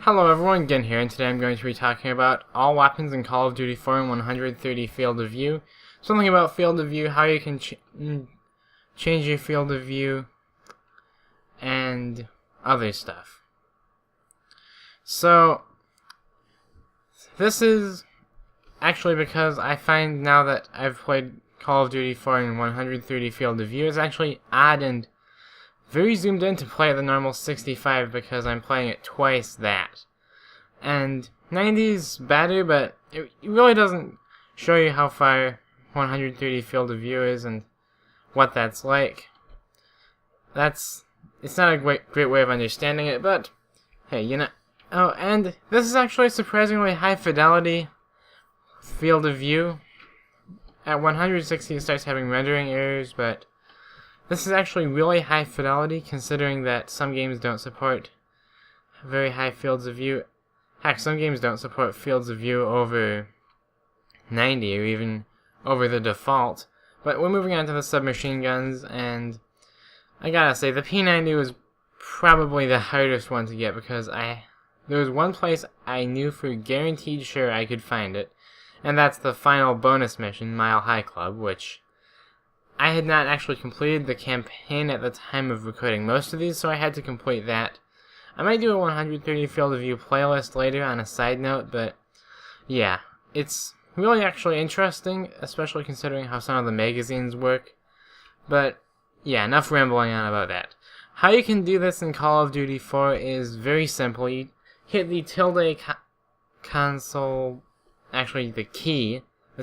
Hello everyone, Gen here, and today I'm going to be talking about all weapons in Call of Duty 4 in 130 field of view. Something about field of view, how you can change your field of view, and other stuff. So, this is actually because I find now that I've played Call of Duty 4 in 130 field of view, it's actually odd and very zoomed in to play at the normal 65 because I'm playing it twice that. And 90 is better, but it really doesn't show you how far 130 field of view is and what that's like. It's not a great way of understanding it, but hey, you know. Oh, and this is actually surprisingly high fidelity field of view. At 160 it starts having rendering errors, but this is actually really high fidelity considering that some games don't support very high fields of view. Heck, some games don't support fields of view over 90 or even over the default. But we're moving on to the submachine guns, and I gotta say, the P90 was probably the hardest one to get because there was one place I knew for guaranteed sure I could find it, and that's the final bonus mission, Mile High Club, which I had not actually completed the campaign at the time of recording most of these, so I had to complete that. I might do a 130 field of view playlist later on a side note, but yeah, it's really actually interesting, especially considering how some of the magazines work. But yeah, enough rambling on about that. How you can do this in Call of Duty 4 is very simple. You hit the tilde console, actually the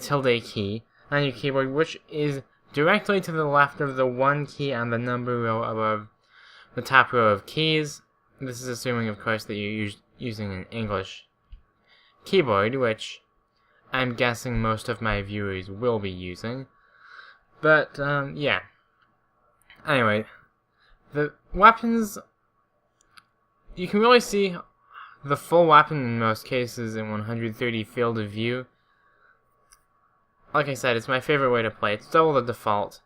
tilde key on your keyboard, which is directly to the left of the 1 key on the number row above the top row of keys. This is assuming, of course, that you're using an English keyboard, which I'm guessing most of my viewers will be using. But, yeah. Anyway, the weapons, you can really see the full weapon in most cases in 130 field of view. Like I said, it's my favorite way to play. It's double the default.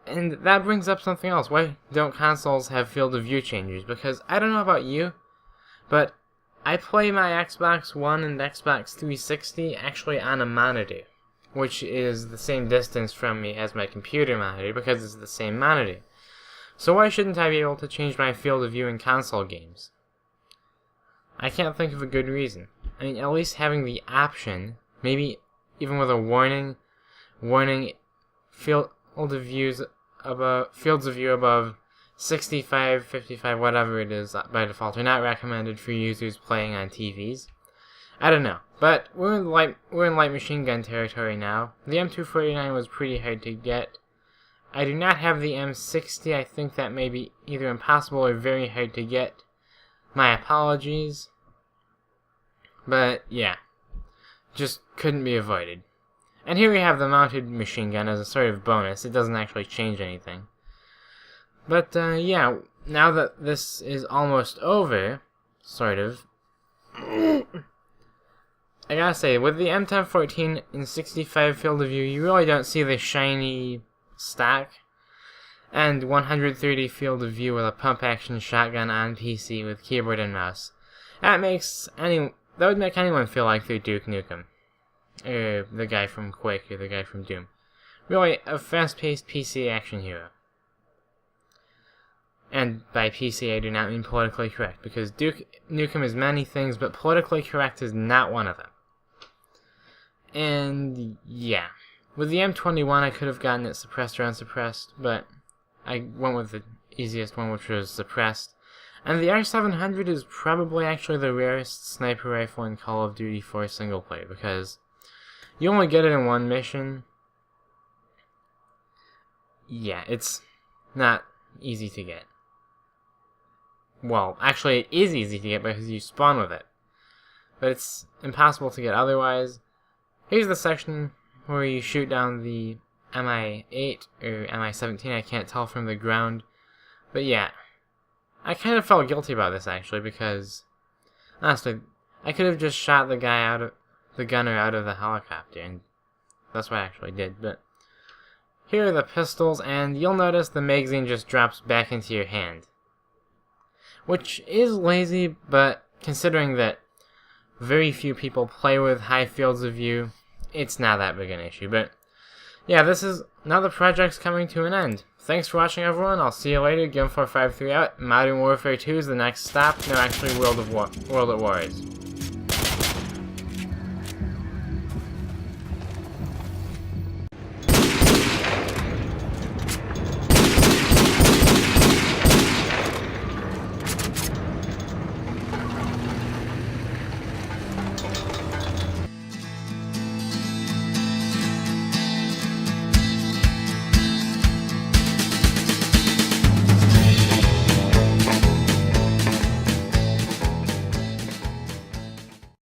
And that brings up something else. Why don't consoles have field of view changers? Because I don't know about you, but I play my Xbox One and Xbox 360 actually on a monitor, which is the same distance from me as my computer monitor because it's the same monitor. So why shouldn't I be able to change my field of view in console games? I can't think of a good reason. I mean, at least having the option, maybe even with a warning fields of view above 65, 55, whatever it is by default are not recommended for users playing on TVs. I don't know, but we're in light machine gun territory now. The M249 was pretty hard to get. I do not have the M60. I think that may be either impossible or very hard to get. My apologies. But yeah, just couldn't be avoided. And here we have the mounted machine gun as a sort of bonus. It doesn't actually change anything. But yeah, now that this is almost over, sort of, I gotta say, with the M249 in 65 field of view, you really don't see the shiny stock. And 130 field of view with a pump-action shotgun on PC with keyboard and mouse. That would make anyone feel like they're Duke Nukem. Or the guy from Quake, or the guy from Doom. Really, a fast-paced PC action hero. And by PC, I do not mean politically correct, because Duke Nukem is many things, but politically correct is not one of them. And yeah, with the M21, I could have gotten it suppressed or unsuppressed, but I went with the easiest one, which was suppressed. And the R700 is probably actually the rarest sniper rifle in Call of Duty 4 single player, because you only get it in one mission. Yeah, it's not easy to get. Well, actually it is easy to get because you spawn with it. But it's impossible to get otherwise. Here's the section where you shoot down the MI-8 or MI-17, I can't tell from the ground. But yeah, I kind of felt guilty about this actually because, honestly, I could have just shot the gunner out of the helicopter, and that's what I actually did. But here are the pistols, and you'll notice the magazine just drops back into your hand. which is lazy, but considering that very few people play with high fields of view, it's not that big an issue. But yeah, now the project's coming to an end. Thanks for watching, everyone. I'll see you later. Game 453 out. Modern Warfare 2 is the next stop. No, actually, World at War is.